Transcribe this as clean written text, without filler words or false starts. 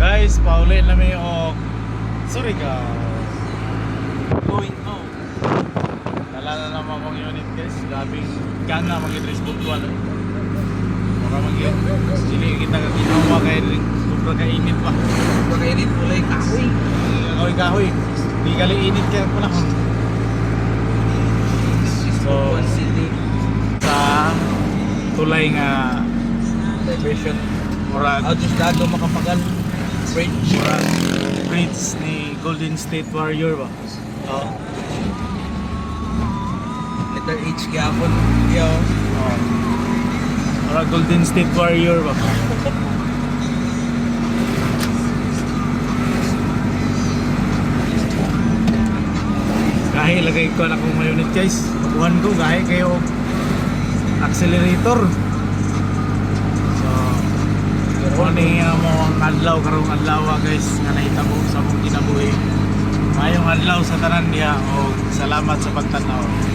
Guys, pauli na may o Surigao. Going home. Nalala naman mong unit guys. Labing gana mag-i-dress bukwan. Maka mag-i sili kita ginawa kay sobra kainit pa. Sobra kainit, ulay kahoy. Kahoy. Di kali init kaya panahon. So, sa tulay nga diversion murag Autostrado makapagal bridge. murag bridge ni Golden State Warrior ba? Oo. Letter H gyapon. Yo. Oh. Murag Golden State Warrior ba? Gahi lagay ko na kung mayunit guys. Mabuhan ko gahi kayo accelerator. So, kung mo ang adlaw karong adlaw guys nga nahitabo sa mong kinabuhi. Mayong adlaw sa tanan niya o salamat sa pagtanaw.